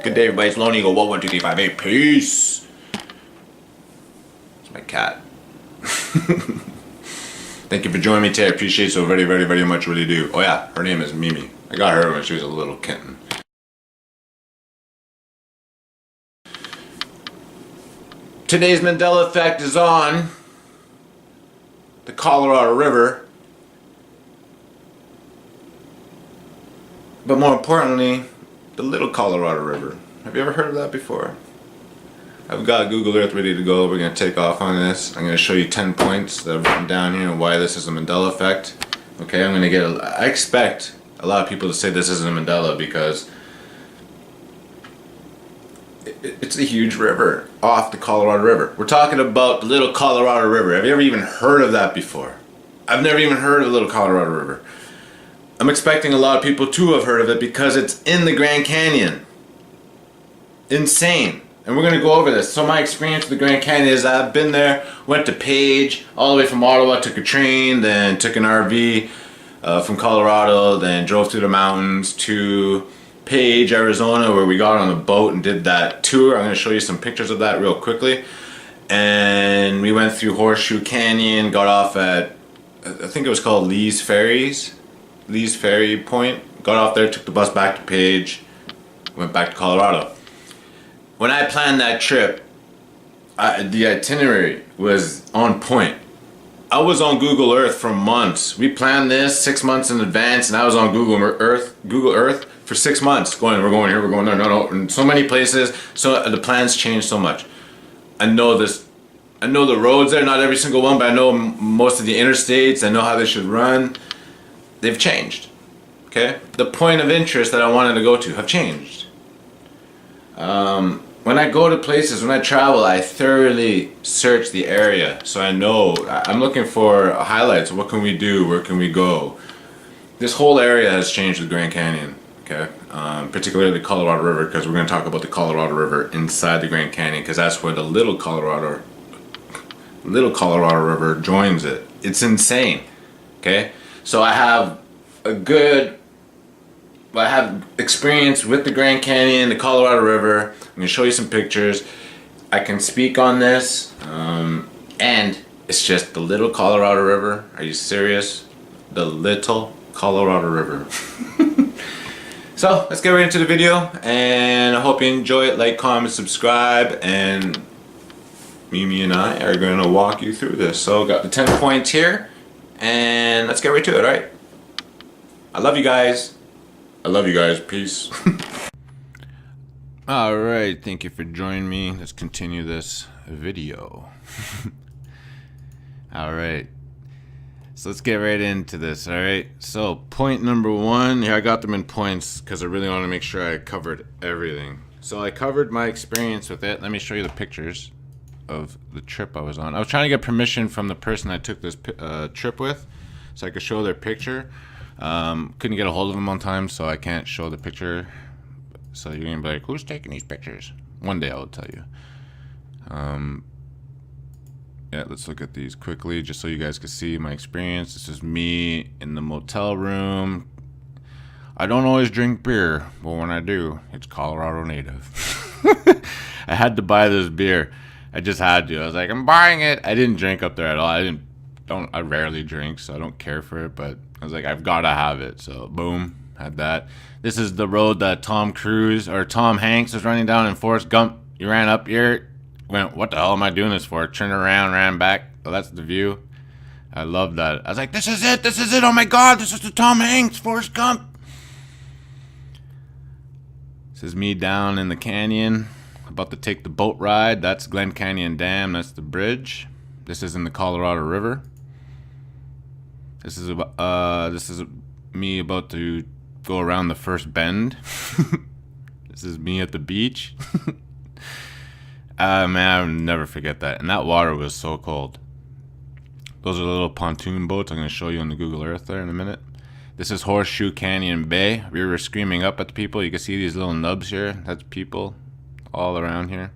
Good day, everybody. It's Lone Eagle 11235. Peace. It's my cat. Thank you for joining me today. I appreciate it so very, very, very much. Really do. Oh yeah, her name is Mimi. I got her when she was a little kitten. Today's Mandela effect is on the Colorado River, but more importantly, the Little Colorado River. Have you ever heard of that before? I've got Google Earth ready to go. We're going to take off on this. I'm going to show you 10 points that I've written down here and why this is a Mandela effect. Okay, I'm going to get I expect a lot of people to say this isn't a Mandela because it's a huge river off the Colorado River. We're talking about the Little Colorado River. Have you ever even heard of that before? I've never even heard of the Little Colorado River. I'm expecting a lot of people to have heard of it because it's in the Grand Canyon. Insane. And we're going to go over this. So my experience with the Grand Canyon is I've been there, went to Page, all the way from Ottawa, took a train, then took an RV from Colorado, then drove through the mountains to Page, Arizona, where we got on a boat and did that tour. I'm going to show you some pictures of that real quickly. And we went through Horseshoe Canyon, got off at, I think it was called Lee's Ferry Point. Got off there, took the bus back to Page, went back to Colorado. When I planned that trip, the itinerary was on point. I was on Google Earth for months. We planned this 6 months in advance, and I was on Google Earth for 6 months. We're going here, we're going there, no, in so many places. So the plans changed so much. I know this. I know the roads there, not every single one, but I know most of the interstates. I know how they should run. They've changed. Okay, the point of interest that I wanted to go to have changed. When I go to places, when I travel, I thoroughly search the area, so I know. I'm looking for highlights. What can we do? Where can we go? This whole area has changed with Grand Canyon, okay? Particularly the Colorado River, because we're going to talk about the Colorado River inside the Grand Canyon, because that's where the Little Colorado River joins it. It's insane, okay? So I have experience with the Grand Canyon, the Colorado River. I'm going to show you some pictures. I can speak on this. And it's just the Little Colorado River. Are you serious? The Little Colorado River. So let's get right into the video. And I hope you enjoy it. Like, comment, subscribe. And Mimi and I are going to walk you through this. So got the 10 points here. And let's get right to it, alright? I love you guys. I love you guys. Peace. Alright, thank you for joining me. Let's continue this video. Alright. So let's get right into this, alright? So point number one, here I got them in points because I really want to make sure I covered everything. So I covered my experience with it. Let me show you the pictures of the trip I was on. I was trying to get permission from the person I took this trip with so I could show their picture. Couldn't get a hold of them on time, so I can't show the picture. So you're gonna be like, who's taking these pictures? One day I'll tell you. Yeah, let's look at these quickly just so you guys can see my experience. This is me in the motel room. I don't always drink beer, but when I do, it's Colorado native. I had to buy this beer. I just had to. I was like, I'm buying it. I didn't drink up there at all. I rarely drink, so I don't care for it, but I was like, I've got to have it. So boom, had that. This is the road that Tom Hanks was running down in Forrest Gump. He ran up here, went, what the hell am I doing this for? Turned around, ran back. Oh, that's the view. I love that. I was like, this is it. Oh my God, this is the Tom Hanks, Forrest Gump. This is me down in the canyon, about to take the boat ride. That's Glen Canyon Dam. That's the bridge. This is in the Colorado River. This is me about to go around the first bend. This is me at the beach. Man, I'll never forget that. And that water was so cold. Those are the little pontoon boats I'm going to show you on the Google Earth there in a minute. This is Horseshoe Canyon Bay. We were screaming up at the people. You can see these little nubs here. That's people all around here.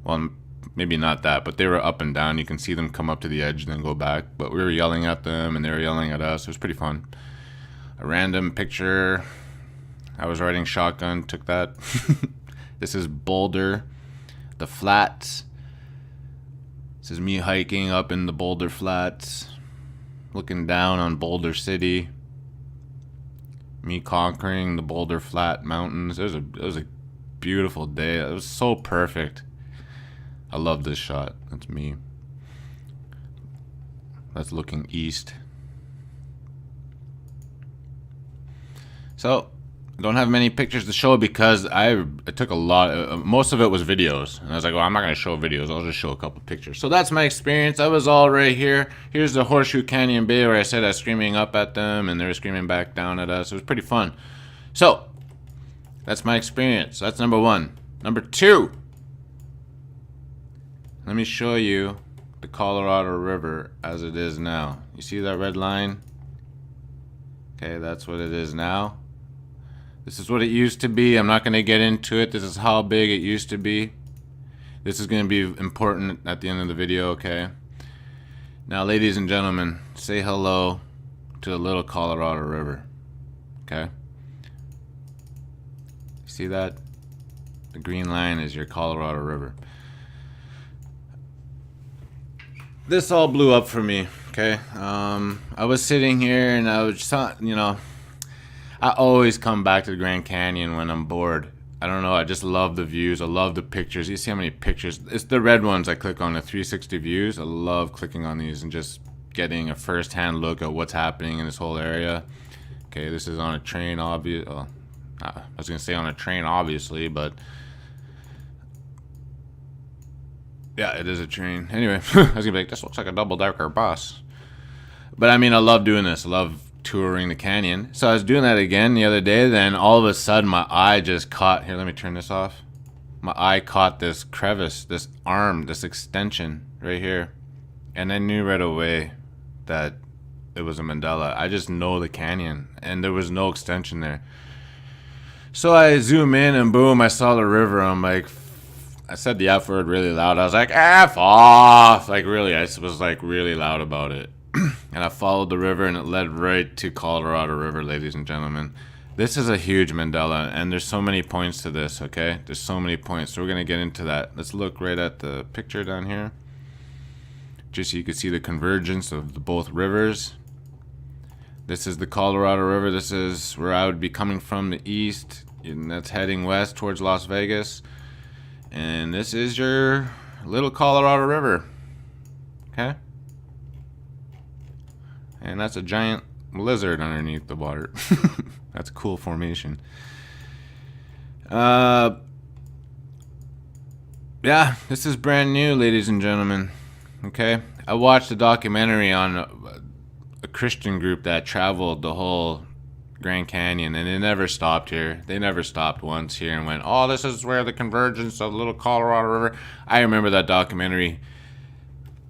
Well, maybe not that, but they were up and down. You can see them come up to the edge and then go back. But we were yelling at them and they were yelling at us. It was pretty fun. A random picture. I was riding shotgun, took that. This is Boulder, the Flats. This is me hiking up in the Boulder Flats, looking down on Boulder City. Me conquering the Boulder Flat Mountains. It was a beautiful day. It was so perfect. I love this shot. That's me. That's looking east. So, I don't have many pictures to show because I took a lot. Most of it was videos. And I was like, well, I'm not going to show videos. I'll just show a couple pictures. So that's my experience. I was all right here. Here's the Horseshoe Canyon Bay where I said I was screaming up at them and they were screaming back down at us. It was pretty fun. So, that's my experience. That's number one. Number two. Let me show you the Colorado River as it is now. You see that red line? Okay, that's what it is now. This is what it used to be. I'm not going to get into it. This is how big it used to be. This is going to be important at the end of the video, okay? Now, ladies and gentlemen, say hello to the little Colorado River, okay? See that? The green line is your Colorado River. This all blew up for me, okay? I was sitting here and I was, you know, I always come back to the Grand Canyon when I'm bored. I don't know, I just love the views. I love the pictures. You see how many pictures? It's the red ones I click on, the 360 views. I love clicking on these and just getting a first-hand look at what's happening in this whole area. Okay, this is on a train, I was going to say on a train, obviously, but yeah, it is a train. Anyway, I was going to be like, this looks like a double-decker bus. But I mean, I love doing this. I love touring the canyon. So I was doing that again the other day, then all of a sudden my eye just caught, here, let me turn this off. My eye caught this crevice, this arm, this extension right here. And I knew right away that it was a Mandela. I just know the canyon and there was no extension there. So I zoom in and boom, I saw the river. I'm like, I said the F word really loud. I was like, F off. Like really, I was like really loud about it. And I followed the river and it led right to Colorado River, ladies and gentlemen. This is a huge Mandela and there's so many points to this, okay? There's so many points, so we're going to get into that. Let's look right at the picture down here. Just so you can see the convergence of the both rivers. This is the Colorado River. This is where I would be coming from the east. And that's heading west towards Las Vegas. And this is your little Colorado River. Okay? And that's a giant lizard underneath the water. That's a cool formation. Yeah, this is brand new, ladies and gentlemen. Okay? I watched a documentary on a Christian group that traveled the whole Grand Canyon, and they never stopped here. They never stopped once here and went, oh, this is where the convergence of the little Colorado River. I remember that documentary.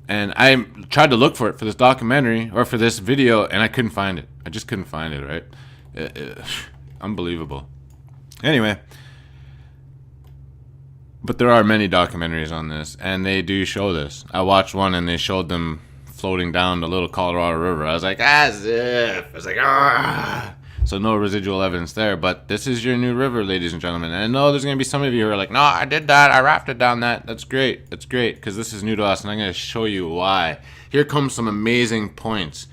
And I tried to look for it for this documentary or for this video, and I couldn't find it. I just couldn't find it, right? Unbelievable. Anyway, but there are many documentaries on this, and they do show this. I watched one, and they showed them floating down the little Colorado River. I was like, as if. I was like, ah. So no residual evidence there, but this is your new river, ladies and gentlemen. And I know there's going to be some of you who are like, no, I did that. I rafted down that. That's great. That's great, because this is new to us, and I'm going to show you why. Here comes some amazing points.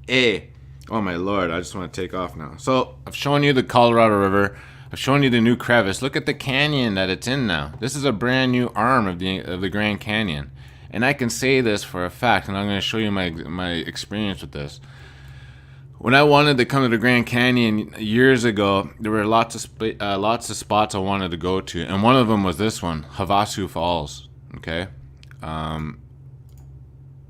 Oh my Lord, I just want to take off now. So I've shown you the Colorado River. I've shown you the new crevice. Look at the canyon that it's in now. This is a brand new arm of the Grand Canyon. And I can say this for a fact, and I'm going to show you my experience with this. When I wanted to come to the Grand Canyon years ago, there were lots of spots I wanted to go to, and one of them was this one, Havasu Falls. Okay,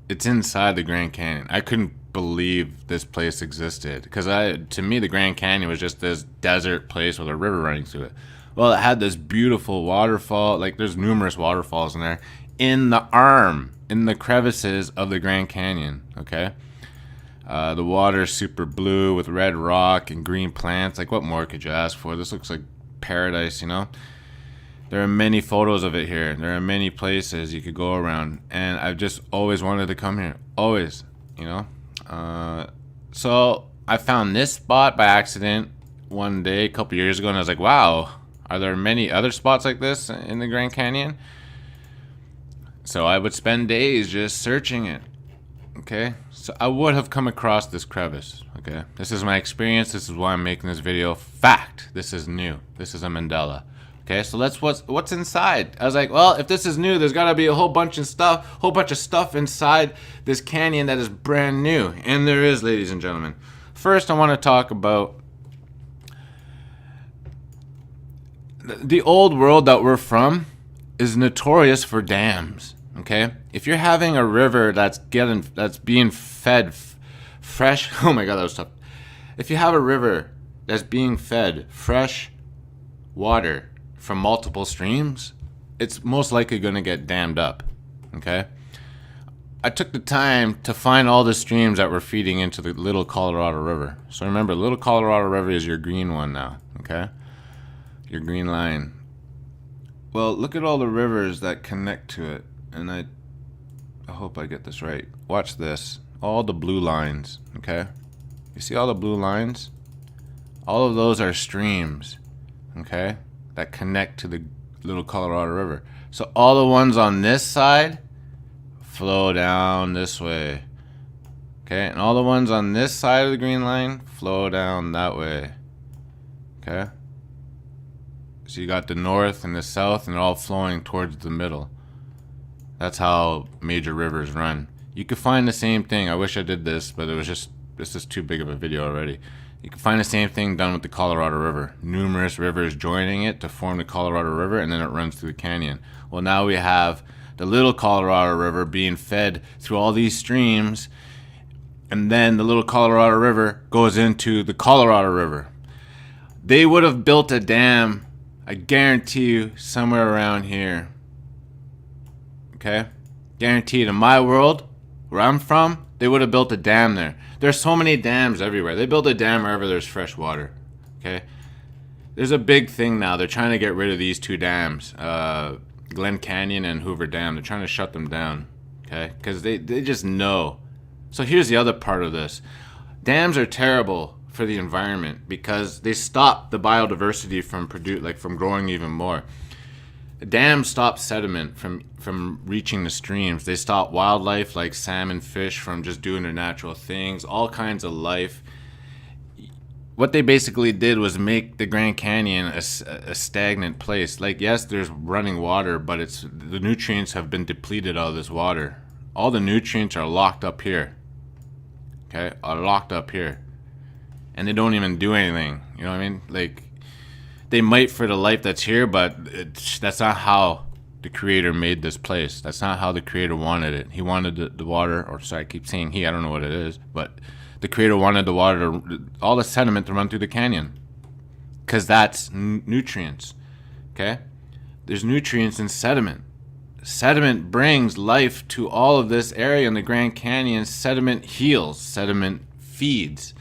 it's inside the Grand Canyon. I couldn't believe this place existed because to me the Grand Canyon was just this desert place with a river running through it. Well, it had this beautiful waterfall. Like there's numerous waterfalls in there, in the crevices of the Grand Canyon. Okay. The water's super blue with red rock and green plants. Like, what more could you ask for? This looks like paradise, you know? There are many photos of it here. There are many places you could go around. And I've just always wanted to come here. Always, you know? So I found this spot by accident one day a couple years ago, and I was like, wow, Are there many other spots like this in the Grand Canyon? So I would spend days just searching it. Okay, so I would have come across this crevice. Okay, this is my experience. This is why I'm making this video. Fact, this is new. This is a Mandela. Okay, so let's what's inside. I was like, well, if this is new, there's gotta be a whole bunch of stuff inside this canyon that is brand new, and there is, ladies and gentlemen. First, I want to talk about the old world that we're from is notorious for dams. Okay, if you're having a river that's being fed fresh, oh my god, that was tough. If you have a river that's being fed fresh water from multiple streams, it's most likely going to get dammed up. Okay, I took the time to find all the streams that were feeding into the Little Colorado River. So remember, Little Colorado River is your green one now. Okay, your green line. Well, look at all the rivers that connect to it. And I hope I get this right. Watch this. All the blue lines, okay? You see all the blue lines? All of those are streams, okay, that connect to the Little Colorado River. So all the ones on this side flow down this way, okay? And all the ones on this side of the green line flow down that way, okay? So you got the north and the south, and they're all flowing towards the middle. That's how major rivers run. You could find the same thing. I wish I did this, but this is too big of a video already. You can find the same thing done with the Colorado River. Numerous rivers joining it to form the Colorado River, and then it runs through the canyon. Well, now we have the Little Colorado River being fed through all these streams, and then the Little Colorado River goes into the Colorado River. They would have built a dam, I guarantee you, somewhere around here. Okay, guaranteed. In my world, where I'm from, they would have built a dam there. There's so many dams everywhere. They build a dam wherever there's fresh water. Okay, there's a big thing now. They're trying to get rid of these two dams, Glen Canyon and Hoover Dam. They're trying to shut them down. Okay, because they just know. So here's the other part of this. Dams are terrible for the environment because they stop the biodiversity from growing even more. Dams stop sediment from reaching the streams. They stop wildlife like salmon, fish from just doing their natural things, all kinds of life. What they basically did was make the Grand Canyon a stagnant place. Like, yes, there's running water, but the nutrients have been depleted out of this water. All the nutrients are locked up here. Okay, are locked up here. And they don't even do anything. You know what I mean? Like, they might for the life that's here, but that's not how the creator made this place. That's not how the creator wanted it. He wanted the water, or sorry, I keep saying he, I don't know what it is, but the creator wanted the water, all the sediment to run through the canyon. Because that's nutrients, okay? There's nutrients in sediment. Sediment brings life to all of this area in the Grand Canyon. Sediment heals, sediment feeds.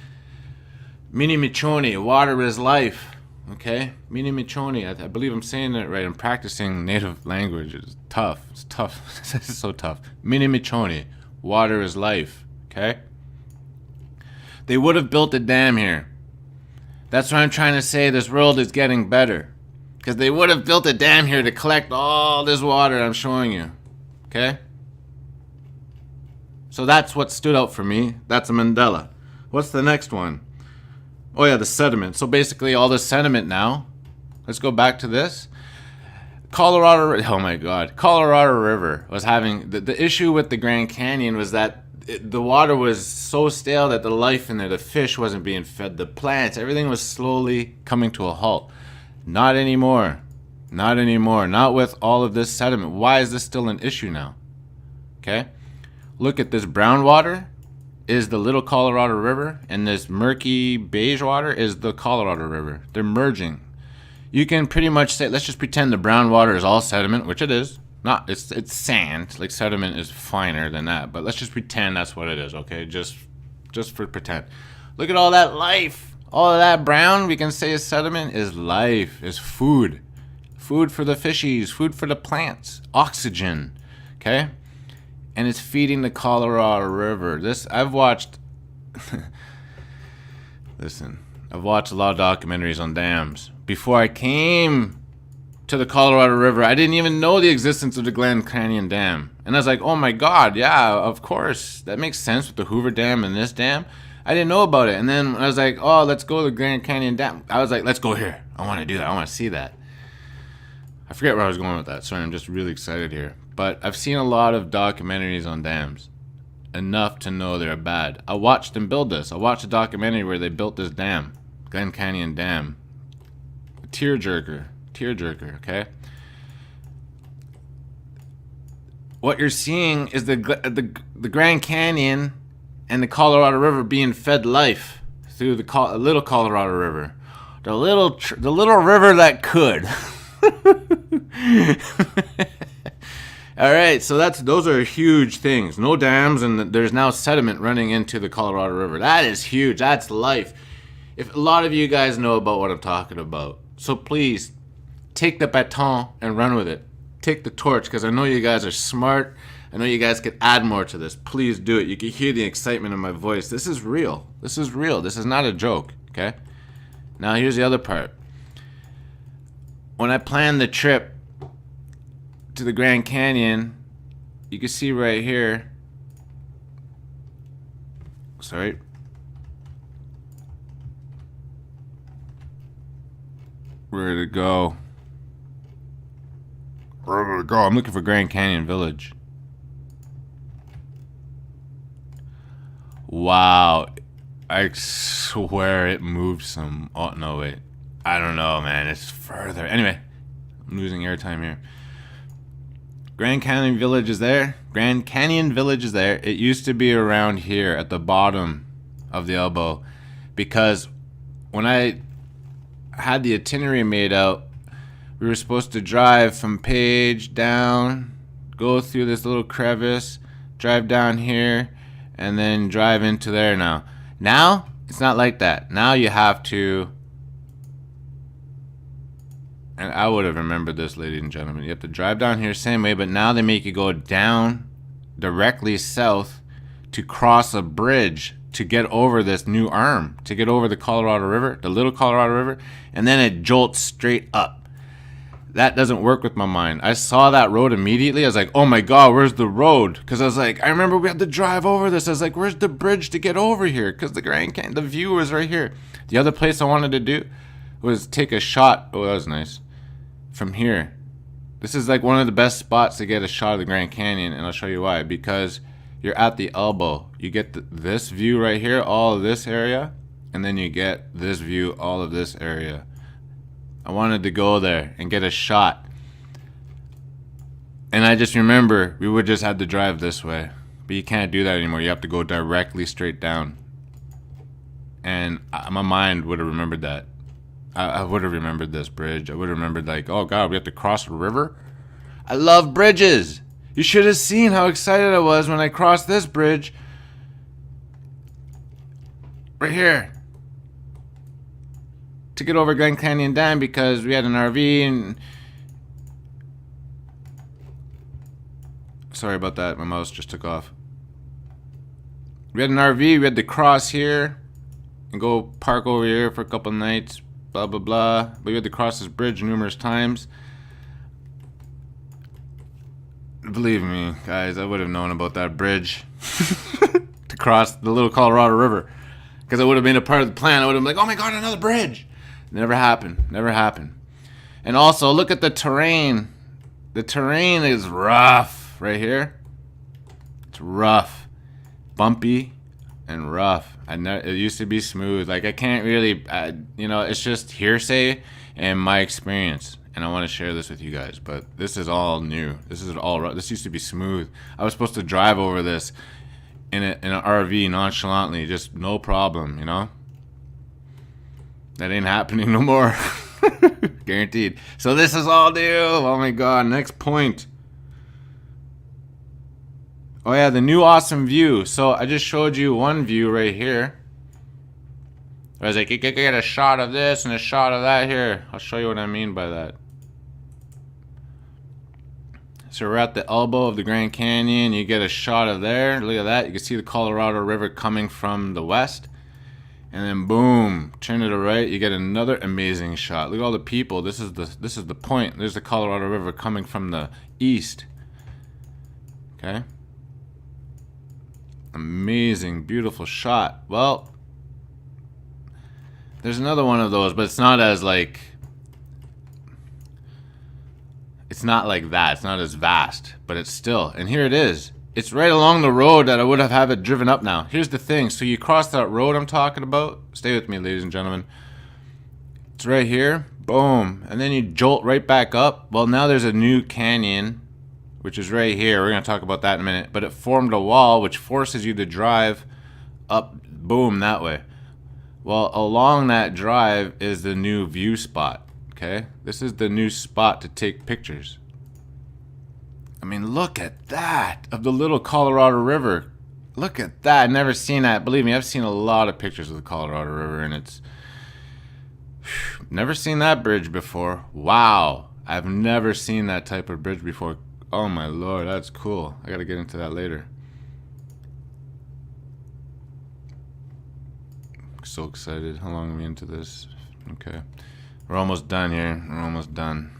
Mini Michoni, water is life. Okay, Mini Michoni. I believe I'm saying it right. I'm practicing native language. It's tough. It's tough. It's so tough. Mini Michoni, water is life. Okay. They would have built a dam here. That's what I'm trying to say. This world is getting better because they would have built a dam here to collect all this water I'm showing you. Okay. So that's what stood out for me. That's a Mandela. What's the next one? Oh yeah, the sediment. So basically all the sediment now, let's go back to this. Colorado River was having, the issue with the Grand Canyon was that the water was so stale that the life in there, the fish wasn't being fed, the plants, everything was slowly coming to a halt. Not anymore. Not anymore. Not with all of this sediment. Why is this still an issue now? Okay. Look at this brown water. Is the Little Colorado River, and this murky beige water is the Colorado River. They're merging. You can pretty much say, let's just pretend the brown water is all sediment, which it is. Not, it's sand. Like, sediment is finer than that, but let's just pretend that's what it is, okay? Just for pretend. Look at all that life. All of that brown, we can say is sediment, is life, is food. Food for the fishies, food for the plants, oxygen, okay? And it's feeding the Colorado River. I've watched, listen, I've watched a lot of documentaries on dams. Before I came to the Colorado River, I didn't even know the existence of the Grand Canyon Dam. And I was like, oh my God, yeah, of course. That makes sense with the Hoover Dam and this dam. I didn't know about it. And then I was like, oh, let's go to the Grand Canyon Dam. I was like, let's go here. I want to do that. I want to see that. I forget where I was going with that. Sorry, I'm just really excited here. But I've seen a lot of documentaries on dams. Enough to know they're bad. I watched them build this. I watched a documentary where they built this dam. Grand Canyon Dam. A tearjerker. Tearjerker, okay? What you're seeing is the Grand Canyon and the Colorado River being fed life through the little Colorado River. The little river that could. All right, so those are huge things. No dams, and there's now sediment running into the Colorado River. That is huge. That's life. If a lot of you guys know about what I'm talking about, so please take the baton and run with it. Take the torch, because I know you guys are smart. I know you guys could add more to this. Please do it. You can hear the excitement in my voice. This is real. This is real. This is not a joke, okay? Now here's the other part. When I planned the trip to the Grand Canyon, you can see right here. Sorry. Where did it go? Where did it go? I'm looking for Grand Canyon Village. Wow. I swear it moved some. Oh, no, wait. I don't know, man. It's further. Anyway, I'm losing airtime here. Grand Canyon Village is there. Grand Canyon Village is there. It used to be around here at the bottom of the elbow, because when I had the itinerary made out, we were supposed to drive from Page down, go through this little crevice, drive down here, and then drive into there now. Now, it's not like that. Now you have to, and I would have remembered this, ladies and gentlemen. You have to drive down here same way, but now they make you go down directly south to cross a bridge to get over this new arm, to get over the Colorado River, the little Colorado River, and then it jolts straight up. That doesn't work with my mind. I saw that road immediately. I was like, oh my God, where's the road? Because I was like, I remember we had to drive over this. I was like, where's the bridge to get over here? Because the Grand Canyon, the view was right here. The other place I wanted to do was take a shot. Oh, that was nice. From here. This is like one of the best spots to get a shot of the Grand Canyon, and I'll show you why. Because you're at the elbow. You get this view right here, all of this area, and then you get this view, all of this area. I wanted to go there and get a shot. And I just remember we would just have to drive this way. But you can't do that anymore. You have to go directly straight down. And my mind would have remembered that. I would have remembered this bridge. I would have remembered, like, oh God, we have to cross a river? I love bridges. You should have seen how excited I was when I crossed this bridge. Right here. To get over Grand Canyon Dam, because we had an RV and... Sorry about that. My mouse just took off. We had an RV. We had to cross here and go park over here for a couple nights. Blah, blah, blah. But we had to cross this bridge numerous times. Believe me, guys, I would have known about that bridge to cross the little Colorado River. Because it would have been a part of the plan. I would have been like, oh my God, another bridge. Never happened. Never happened. And also, look at the terrain. The terrain is rough right here. It's rough. Bumpy and rough. It used to be smooth. Like, I can't really, it's just hearsay and my experience. And I want to share this with you guys. But this is all new. This used to be smooth. I was supposed to drive over this in an RV nonchalantly. Just no problem, you know? That ain't happening no more. Guaranteed. So this is all new. Oh my God. Next point. Oh yeah, the new awesome view. So I just showed you one view right here. I was like, you could get a shot of this and a shot of that here. I'll show you what I mean by that. So we're at the elbow of the Grand Canyon. You get a shot of there. Look at that. You can see the Colorado River coming from the west. and then boom, turn it to right, you get another amazing shot. Look at all the people. This is the point. There's the Colorado River coming from the east. Okay. Amazing, beautiful shot. Well, there's another one of those, but it's not as like, it's not like that. It's not as vast, but it's still, and here it is. It's right along the road that I would have had it driven up now. Here's the thing. So you cross that road I'm talking about. Stay with me, ladies and gentlemen. It's right here. Boom. And then you jolt right back up. Well, now there's a new canyon, which is right here. We're going to talk about that in a minute. But it formed a wall, which forces you to drive up, boom, that way. Well, along that drive is the new view spot. Okay? This is the new spot to take pictures. I mean, look at that, of the little Colorado River. Look at that. I've never seen that. Believe me, I've seen a lot of pictures of the Colorado River, and it's never seen that bridge before. Wow. I've never seen that type of bridge before. Oh my Lord, that's cool. I gotta get into that later. So excited. How long are we into this? Okay. We're almost done here. We're almost done.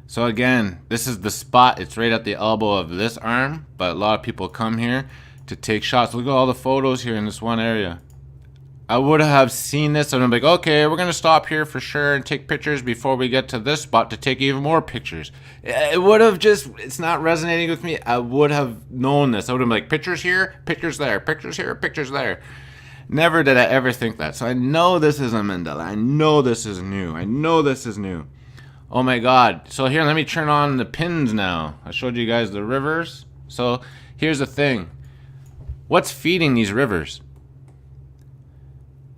So again, this is the spot. It's right at the elbow of this arm, but a lot of people come here to take shots. Look at all the photos here in this one area. I would have seen this and I'm like, okay, we're gonna stop here for sure and take pictures before we get to this spot to take even more pictures. It would have just, it's not resonating with me. I would have known this. I would have been like, pictures here, pictures there, pictures here, pictures there. Never did I ever think that. So I know this is a Mandela. I know this is new. I know this is new. Oh my God. So here, let me turn on the pins now. I showed you guys the rivers. So here's the thing. What's feeding these rivers?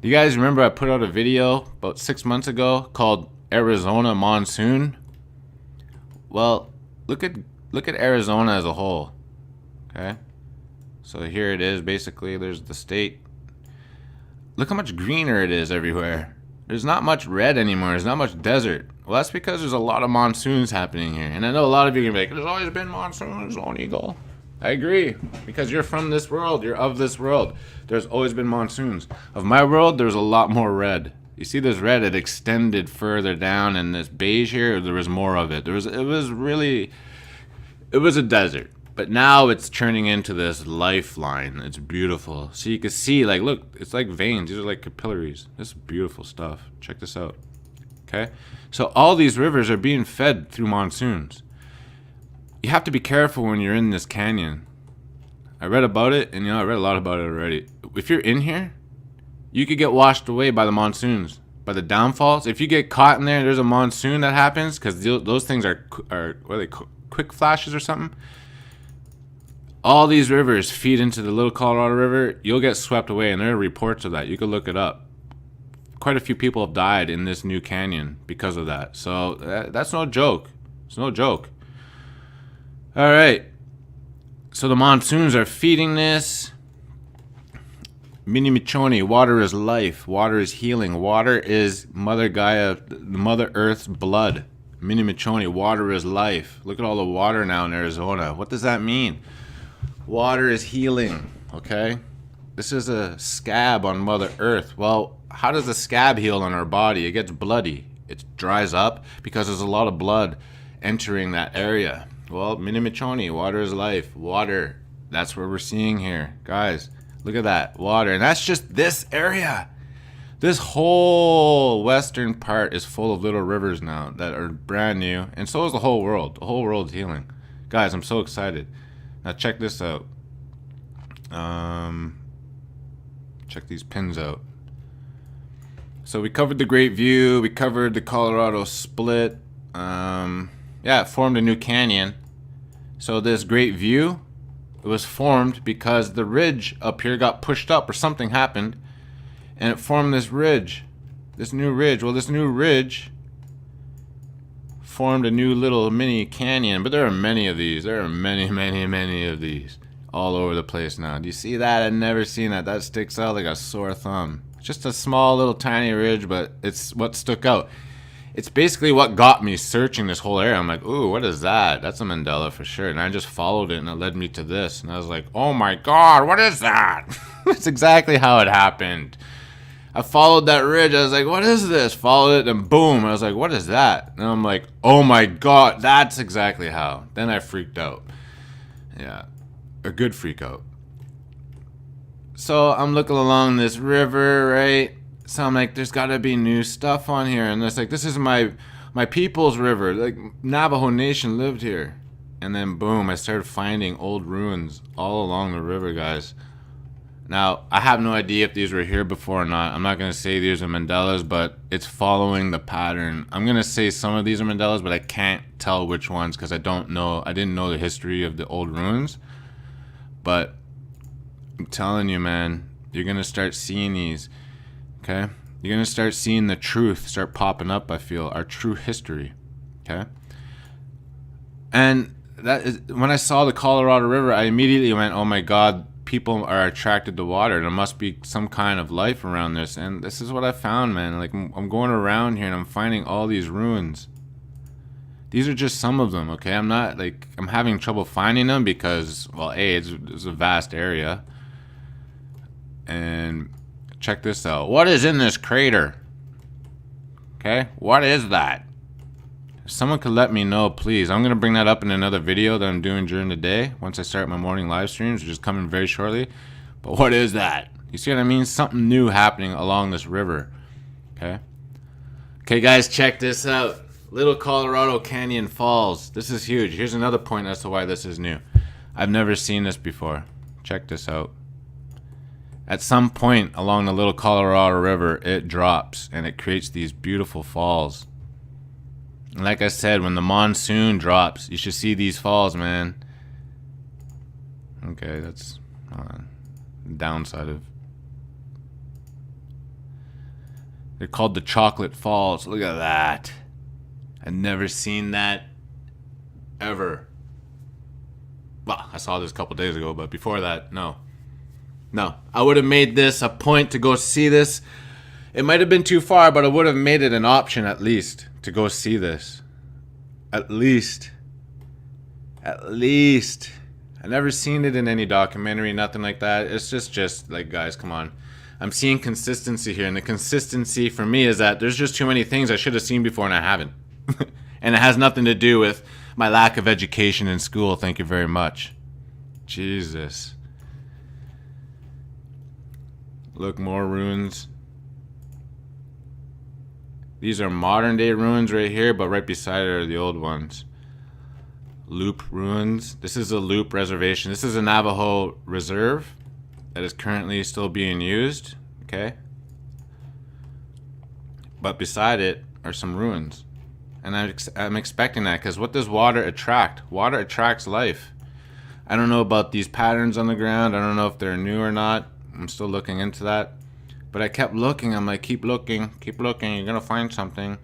Do you guys remember I put out a video about 6 months ago called Arizona Monsoon? Well, look at Arizona as a whole. Okay? So here it is, basically. There's the state. Look how much greener it is everywhere. There's not much red anymore. There's not much desert. Well, that's because there's a lot of monsoons happening here. And I know a lot of you are going to be like, there's always been monsoons, Lone Eagle. I agree. Because you're from this world. You're of this world. There's always been monsoons. Of my world, there's a lot more red. You see this red? It extended further down. And this beige here, there was more of it. It was a desert. But now it's turning into this lifeline. It's beautiful. So you can see, like, look, it's like veins. These are like capillaries. This is beautiful stuff. Check this out. Okay? So all these rivers are being fed through monsoons. You have to be careful when you're in this canyon. I read about it, and I read a lot about it already. If you're in here, you could get washed away by the monsoons, by the downfalls. If you get caught in there, there's a monsoon that happens, because those things are what are they, quick flashes or something? All these rivers feed into the little Colorado River. You'll get swept away, and there are reports of that. You could look it up. Quite a few people have died in this new canyon because of that. So that's no joke. It's no joke. All right. So the monsoons are feeding this. Mini Michoni, water is life. Water is healing. Water is Mother Gaia, Mother Earth's blood. Mini Michoni, water is life. Look at all the water now in Arizona. What does that mean? Water is healing, okay? This is a scab on Mother Earth. Well, how does a scab heal on our body? It gets bloody. It dries up because there's a lot of blood entering that area. Well, Mini Michoni, water is life. Water, that's what we're seeing here. Guys, look at that, water. And that's just this area. This whole western part is full of little rivers now that are brand new. And so is the whole world. The whole world's healing. Guys, I'm so excited. Now check this out. Check these pins out. So we covered the Great View. We covered the Colorado Split. Yeah, it formed a new canyon. So this Great View, it was formed because the ridge up here got pushed up or something happened. And it formed this ridge. This new ridge. Well, this new ridge formed a new little mini canyon, but there are many of these. There are many, many, many of these all over the place now. Do you see that? I've never seen that. That sticks out like a sore thumb. It's just a small little tiny ridge, but it's what stuck out. It's basically what got me searching this whole area. I'm like, ooh, what is that? That's a Mandela for sure. And I just followed it, and it led me to this. And I was like, oh my God, what is that? That's exactly how it happened. I followed that ridge. I was like, what is this? Followed it, and boom. I was like, what is that? And I'm like, oh my God, that's exactly how. Then I freaked out. Yeah, a good freak out. So I'm looking along this river, right? So I'm like, there's got to be new stuff on here. And it's like, this is my people's river. Like, Navajo Nation lived here. And then boom, I started finding old ruins all along the river, guys. Now, I have no idea if these were here before or not. I'm not going to say these are Mandelas, but it's following the pattern. I'm going to say some of these are Mandelas, but I can't tell which ones because I don't know. I didn't know the history of the old ruins. But I'm telling you, man, you're going to start seeing these, okay? You're going to start seeing the truth start popping up, I feel, our true history, okay? And that is, when I saw the Colorado River, I immediately went, oh my God, people are attracted to water. There must be some kind of life around this. And this is what I found, man. Like, I'm going around here and I'm finding all these ruins. These are just some of them, okay? I'm not, like, I'm having trouble finding them because, well, A, it's a vast area. And check this out. What is in this crater? Okay? What is that? If someone could let me know, please. I'm going to bring that up in another video that I'm doing during the day once I start my morning live streams, which is coming very shortly. But what is that? You see what I mean? Something new happening along this river. Okay? Okay, guys, check this out. Little Colorado Canyon Falls. This is huge. Here's another point as to why this is new. I've never seen this before. Check this out. At some point along the Little Colorado River, it drops and it creates these beautiful falls. And like I said, when the monsoon drops, you should see these falls, man. Okay, that's the downside of. They're called the Chocolate Falls. Look at that. I've never seen that ever. Well, I saw this a couple days ago, but before that, no. No, I would have made this a point to go see this. It might have been too far, but I would have made it an option at least to go see this. At least. At least. I've never seen it in any documentary, nothing like that. It's just like, guys, come on. I'm seeing consistency here, and the consistency for me is that there's just too many things I should have seen before and I haven't. And it has nothing to do with my lack of education in school. Thank you very much. Jesus. Look, more ruins. These are modern day ruins right here, but right beside it are the old ones. Loop ruins. This is a Loop reservation. This is a Navajo reserve that is currently still being used. Okay. But beside it are some ruins. And I'm expecting that because what does water attract? Water attracts life. I don't know about these patterns on the ground. I don't know if they're new or not. I'm still looking into that. But I kept looking. I'm like, keep looking. You're going to find something.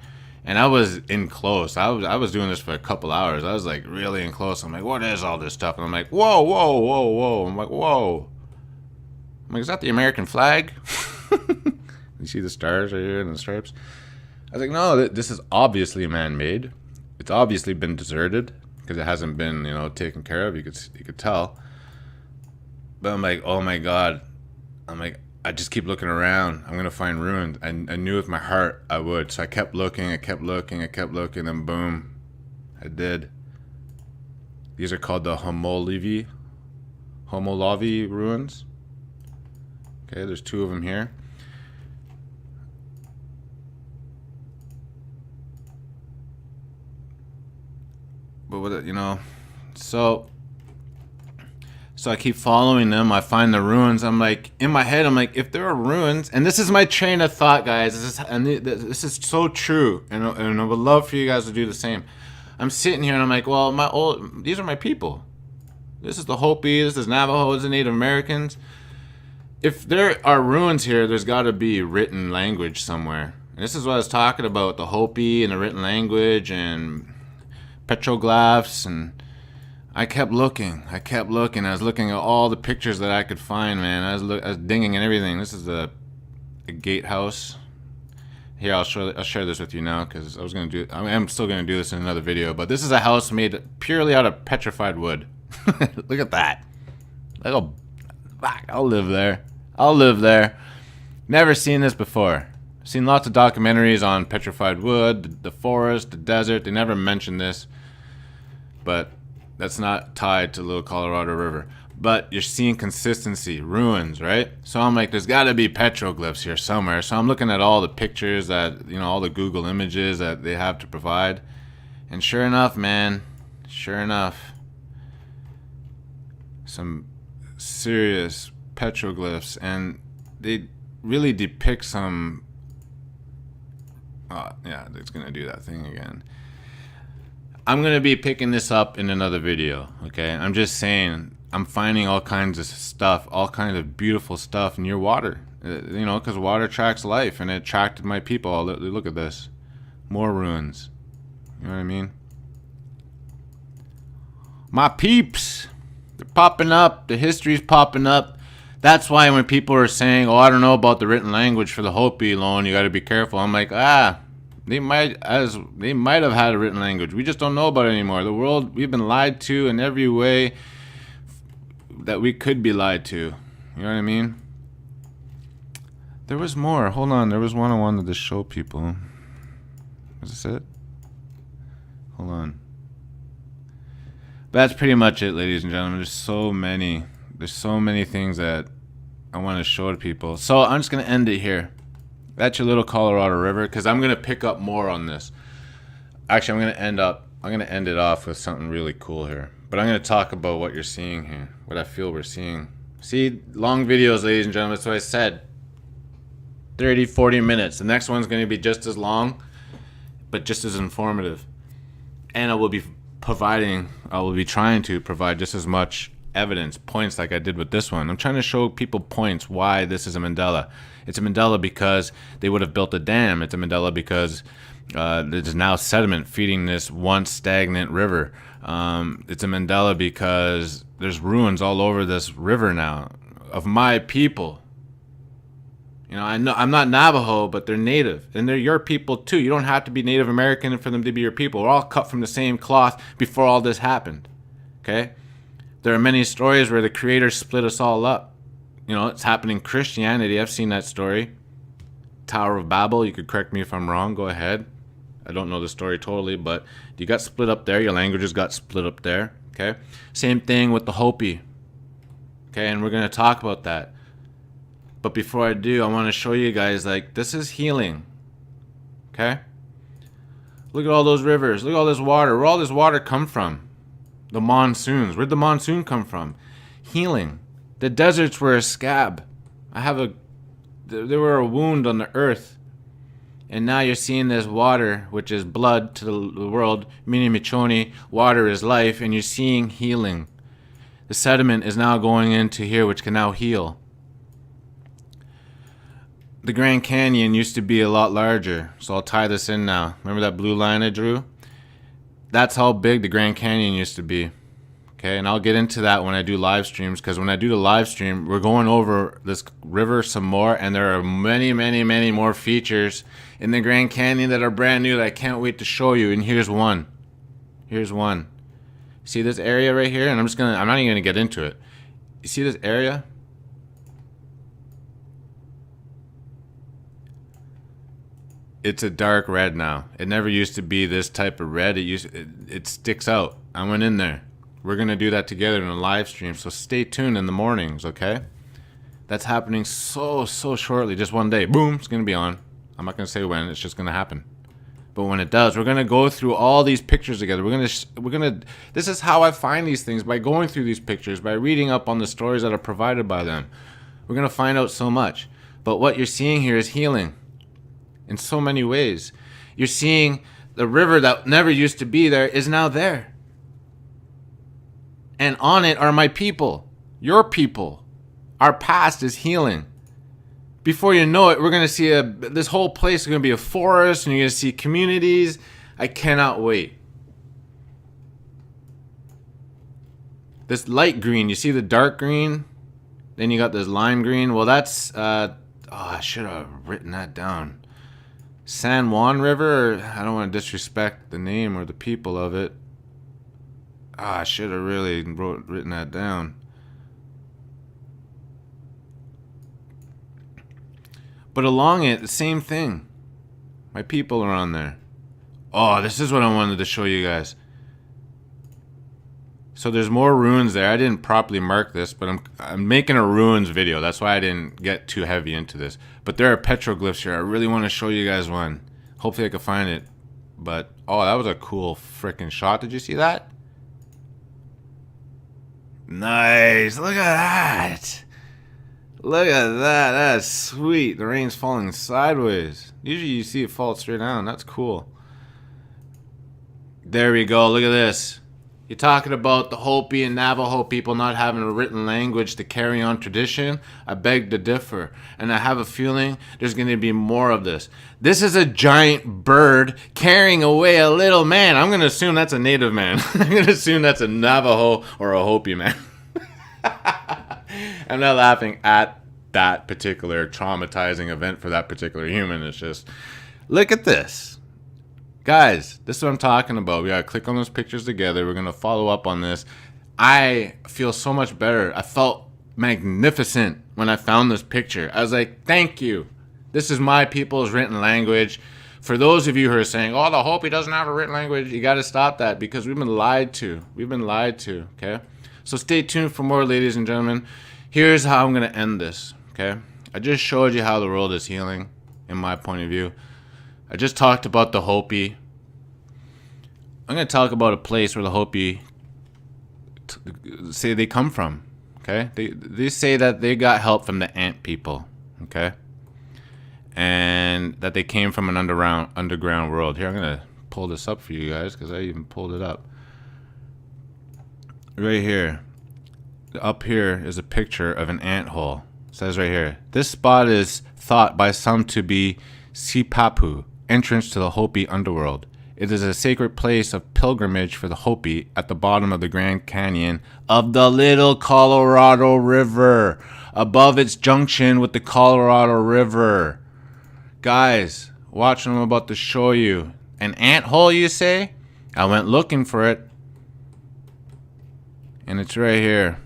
And I was in close. I was doing this for a couple hours. I was like really in close. I'm like, what is all this stuff? And I'm like, whoa, whoa, whoa, whoa. I'm like, whoa. I'm like, is that the American flag? You see the stars right here and the stripes? I was like, no, this is obviously man-made. It's obviously been deserted because it hasn't been, taken care of. You could tell. But I'm like, oh my God. I'm like, I just keep looking around. I'm gonna find ruins. I knew with my heart I would. So I kept looking. And boom, I did. These are called the Homolavi ruins. Okay, there's two of them here. But with it, so I keep following them. I find the ruins. I'm like, in my head, I'm like, if there are ruins, and this is my train of thought, guys. This is so true, and I would love for you guys to do the same. I'm sitting here and I'm like, well, these are my people. This is the Hopi. This is Navajos and Native Americans. If there are ruins here, there's got to be written language somewhere. And this is what I was talking about, the Hopi and the written language and petroglyphs, and I kept looking. I was looking at all the pictures that I could find, man. I was dinging and everything. This is a gatehouse. Here, I'll share this with you now because I'm still gonna do this in another video. But this is a house made purely out of petrified wood. Look at that. I'll live there. Never seen this before. Seen lots of documentaries on petrified wood, the forest, the desert. They never mention this, but that's not tied to Little Colorado River. But you're seeing consistency, ruins, right? So I'm like, there's got to be petroglyphs here somewhere. So I'm looking at all the pictures that, all the Google images that they have to provide. And sure enough, man, sure enough, some serious petroglyphs. And they really depict some... Oh, yeah, it's going to do that thing again. I'm going to be picking this up in another video, okay? I'm just saying, I'm finding all kinds of stuff, all kinds of beautiful stuff near water. Because water attracts life, and it attracted my people. Oh, look at this. More ruins. You know what I mean? My peeps, they're popping up. The history's popping up. That's why when people are saying, I don't know about the written language for the Hopi loan, you got to be careful. I'm like, they might have had a written language. We just don't know about it anymore. The world, we've been lied to in every way that we could be lied to. You know what I mean? There was more. Hold on. There was one I wanted to show people. Was this it? Hold on. But that's pretty much it, ladies and gentlemen. There's so many things that I want to show to people. So I'm just going to end it here. That's your Little Colorado River, because I'm going to pick up more on this. Actually, I'm going to end it off with something really cool here. But I'm going to talk about what you're seeing here, what I feel we're seeing. See, long videos, ladies and gentlemen. That's what I said. 30, 40 minutes. The next one's going to be just as long, but just as informative. And I will be trying to provide just as much evidence, points like I did with this one. I'm trying to show people points why this is a Mandela. It's a Mandela because they would have built a dam. It's a Mandela because there's now sediment feeding this once stagnant river. It's a Mandela because there's ruins all over this river now of my people. I know I'm not Navajo, but they're native, and they're your people too. You don't have to be Native American for them to be your people. We're all cut from the same cloth before all this happened. Okay? There are many stories where the Creator split us all up. It's happened in Christianity. I've seen that story. Tower of Babel. You could correct me if I'm wrong. Go ahead. I don't know the story totally, but you got split up there. Your languages got split up there. Okay? Same thing with the Hopi. Okay? And we're going to talk about that. But before I do, I want to show you guys, this is healing. Okay? Look at all those rivers. Look at all this water. Where all this water come from? The monsoons. Where'd the monsoon come from? Healing. The deserts were a scab. They were a wound on the earth. And now you're seeing this water, which is blood to the world. Mini Michoni, water is life, and you're seeing healing. The sediment is now going into here, which can now heal. The Grand Canyon used to be a lot larger, so I'll tie this in now. Remember that blue line I drew? That's how big the Grand Canyon used to be. Okay, and I'll get into that when I do live streams, because when I do the live stream, we're going over this river some more, and there are many, many, many more features in the Grand Canyon that are brand new that I can't wait to show you. And here's one. Here's one. See this area right here? And I'm not even gonna get into it. You see this area? It's a dark red now. It never used to be this type of red. It sticks out. I went in there. We're going to do that together in a live stream, so stay tuned in the mornings, okay? That's happening so shortly. Just one day. Boom, it's going to be on. I'm not going to say when. It's just going to happen. But when it does, we're going to go through all these pictures together. This is how I find these things, by going through these pictures, by reading up on the stories that are provided by them. We're going to find out so much. But what you're seeing here is healing. In so many ways. You're seeing the river that never used to be there is now there. And on it are my people. Your people. Our past is healing. Before you know it, we're going to see this whole place is going to be a forest, and you're going to see communities. I cannot wait. This light green, you see the dark green? Then you got this lime green. Well, that's... I should have written that down. San Juan River, I don't want to disrespect the name or the people of it. I should have really written that down. But along it, the same thing. My people are on there. Oh, this is what I wanted to show you guys. So there's more ruins there. I didn't properly mark this, but I'm making a ruins video. That's why I didn't get too heavy into this. But there are petroglyphs here. I really want to show you guys one. Hopefully I can find it. But, oh, that was a cool freaking shot. Did you see that? Nice. Look at that. Look at that. That's sweet. The rain's falling sideways. Usually you see it fall straight down. That's cool. There we go. Look at this. You're talking about the Hopi and Navajo people not having a written language to carry on tradition. I beg to differ. And I have a feeling there's going to be more of this. This is a giant bird carrying away a little man. I'm going to assume that's a native man. I'm going to assume that's a Navajo or a Hopi man. I'm not laughing at that particular traumatizing event for that particular human. It's just, look at this. Guys, this is what I'm talking about. We gotta click on those pictures together. We're gonna follow up on this. I feel so much better. I felt magnificent when I found this picture. I was like, thank you. This is my people's written language. For those of you who are saying, oh, the Hopi doesn't have a written language, you gotta stop that because we've been lied to. We've been lied to, okay? So stay tuned for more, ladies and gentlemen. Here's how I'm gonna end this, okay? I just showed you how the world is healing, in my point of view. I just talked about the Hopi. I'm going to talk about a place where the Hopi say they come from, okay? They say that they got help from the ant people, okay? And that they came from an underground world. Here, I'm going to pull this up for you guys because I even pulled it up. Right here. Up here is a picture of an ant hole. It says right here, this spot is thought by some to be Sipapu, entrance to the Hopi underworld. It is a sacred place of pilgrimage for the Hopi at the bottom of the Grand Canyon of the Little Colorado River, above its junction with the Colorado River. Guys, watch what I'm about to show you. An ant hole, you say? I went looking for it, and it's right here.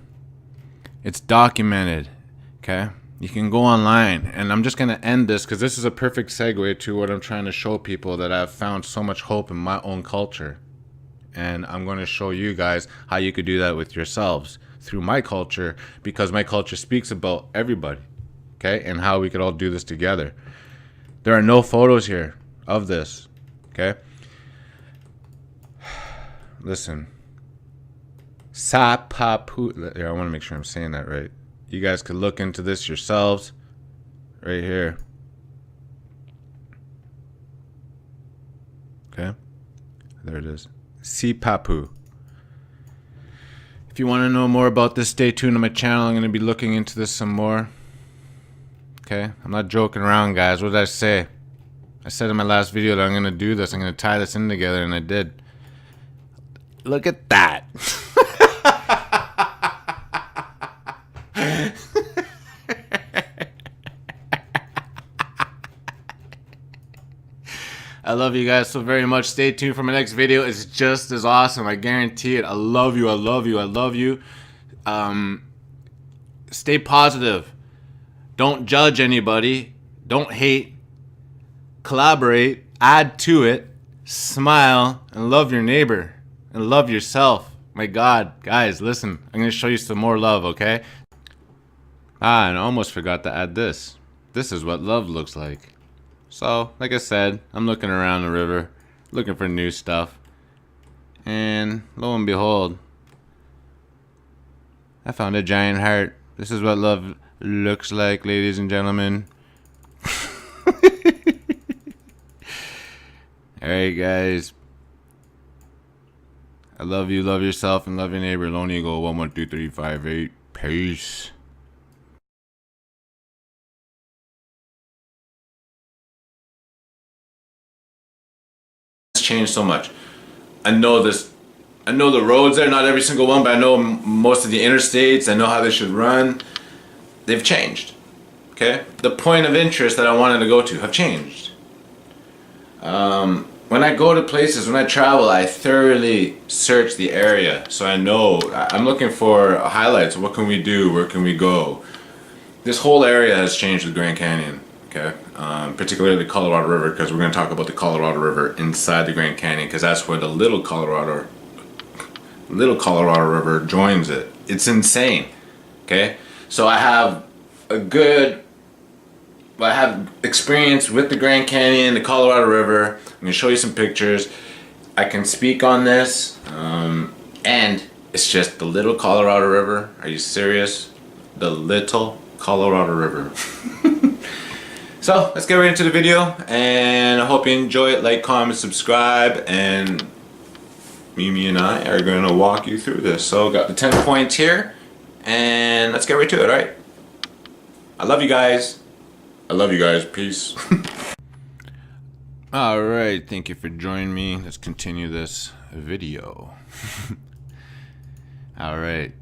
It's documented, okay? You can go online, and I'm just going to end this because this is a perfect segue to what I'm trying to show people, that I've found so much hope in my own culture. And I'm going to show you guys how you could do that with yourselves through my culture, because my culture speaks about everybody, okay? And how we could all do this together. There are no photos here of this, okay? Listen. Sapapu. I want to make sure I'm saying that right. You guys could look into this yourselves. Right here. Okay. There it is. Sipapu. If you want to know more about this, stay tuned on my channel. I'm going to be looking into this some more. Okay. I'm not joking around, guys. What did I say? I said in my last video that I'm going to do this. I'm going to tie this in together, and I did. Look at that. I love you guys so very much. Stay tuned for my next video. It's just as awesome. I guarantee it. I love you. I love you. I love you. Stay positive. Don't judge anybody. Don't hate. Collaborate. Add to it. Smile. And love your neighbor. And love yourself. My God. Guys, listen. I'm going to show you some more love, okay? And I almost forgot to add this. This is what love looks like. So, like I said, I'm looking around the river, looking for new stuff. And lo and behold, I found a giant heart. This is what love looks like, ladies and gentlemen. Alright, guys. I love you, love yourself, and love your neighbor. Lone Eagle 112358. Peace. Changed so much. I know this. I know the roads there, not every single one, but I know most of the interstates. I know how they should run. They've changed. Okay? The point of interest that I wanted to go to have changed. When I go to places, when I travel, I thoroughly search the area. So I know, I'm looking for highlights. What can we do? Where can we go? This whole area has changed with Grand Canyon. okay? Particularly the Colorado River, because we're going to talk about the Colorado River inside the Grand Canyon, because that's where the little Colorado River joins it. It's insane, okay? So I have experience with the Grand Canyon, the Colorado River. I'm going to show you some pictures. I can speak on this, and it's just the little Colorado River. Are you serious? The little Colorado River. So let's get right into the video, and I hope you enjoy it. Like, comment, subscribe, and Mimi and I are going to walk you through this. So got the 10 points here, and let's get right to it, alright? I love you guys. I love you guys. Peace. Alright, thank you for joining me. Let's continue this video. Alright,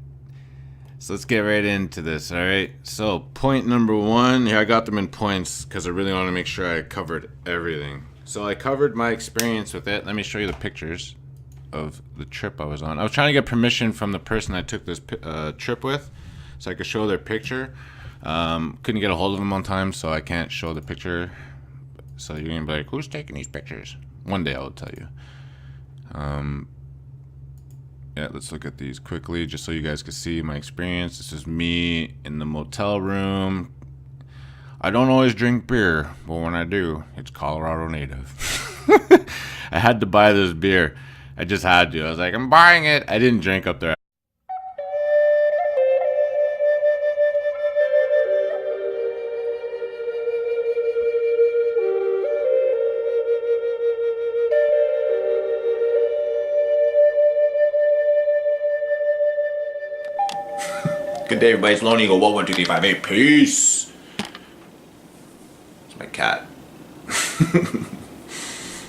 so let's get right into this. Alright, so point number one, here I got them in points because I really want to make sure I covered everything. So I covered my experience with it. Let me show you the pictures of the trip I was on. I was trying to get permission from the person I took this trip with so I could show their picture. Couldn't get a hold of them on time, so I can't show the picture. So you're gonna be like, who's taking these pictures? One day I will tell you. Yeah, let's look at these quickly just so you guys can see my experience. This is me in the motel room. I don't always drink beer, but when I do, it's Colorado native. I had to buy this beer. I just had to. I was like, I'm buying it. I didn't drink up there. Good day, everybody. It's Lone Eagle 11235. Peace. It's my cat.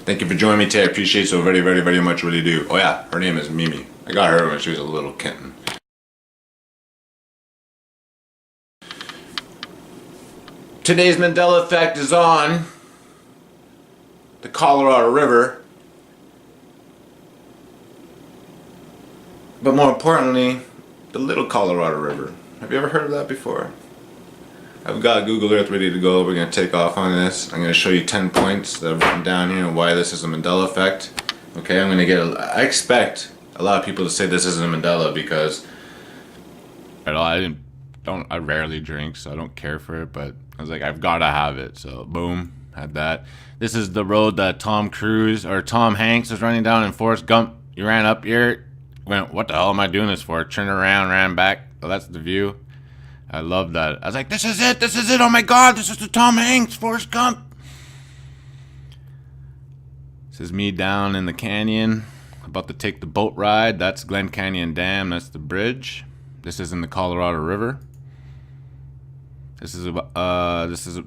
Thank you for joining me today. I appreciate it so very, very, very much. Really do. Oh yeah, her name is Mimi. I got her when she was a little kitten. Today's Mandela effect is on the Colorado River, but more importantly, the little Colorado River. Have you ever heard of that before? I've got Google Earth ready to go. We're going to take off on this. I'm going to show you 10 points that I've written down here and why this is a Mandela effect. Okay, I'm going to get I expect a lot of people to say this isn't a Mandela because I rarely drink, so I don't care for it, but I was like, I've got to have it. So boom, had that. This is the road that Tom Hanks was running down in Forrest Gump. He ran up here, went, what the hell am I doing this for? Turned around, ran back. Oh, that's the view. I love that. I was like, this is it, oh my god, this is the Tom Hanks, Forrest Gump. This is me down in the canyon, about to take the boat ride. That's Glen Canyon Dam, that's the bridge. This is in the Colorado River. This is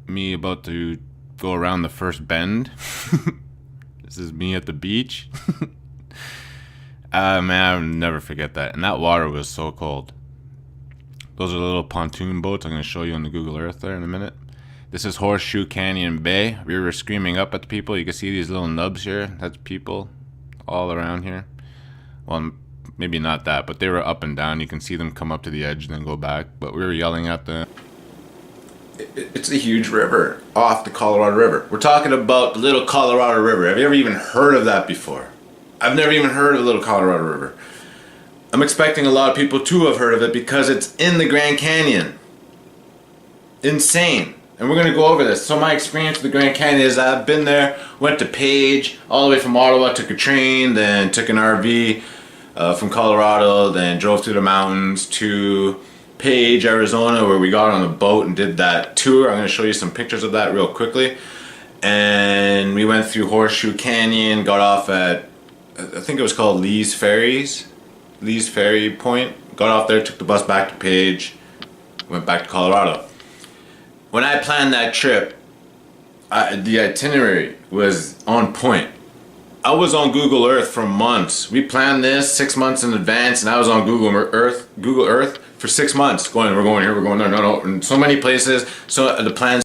me about to go around the first bend. This is me at the beach. Man, I'll never forget that. And that water was so cold. Those are the little pontoon boats I'm going to show you on the Google Earth there in a minute. This is Horseshoe Canyon Bay. We were screaming up at the people. You can see these little nubs here. That's people all around here. Well, maybe not that, but they were up and down. You can see them come up to the edge and then go back. But we were yelling at them. It's a huge river off the Colorado River. We're talking about the little Colorado River. Have you ever even heard of that before? I've never even heard of the little Colorado River. I'm expecting a lot of people to have heard of it because it's in the Grand Canyon. Insane. And we're going to go over this. So my experience with the Grand Canyon is I've been there, went to Page, all the way from Ottawa, took a train, then took an RV from Colorado, then drove through the mountains to Page, Arizona, where we got on a boat and did that tour. I'm going to show you some pictures of that real quickly. And we went through Horseshoe Canyon, got off at, I think it was called Lee's Ferry Point. Got off there, took the bus back to Page, went back to Colorado. When I planned that trip, the itinerary was on point. I was on Google Earth for months. We planned this 6 months in advance, and I was on Google Earth for 6 months. We're going here, we're going there, no, in so many places. So the plans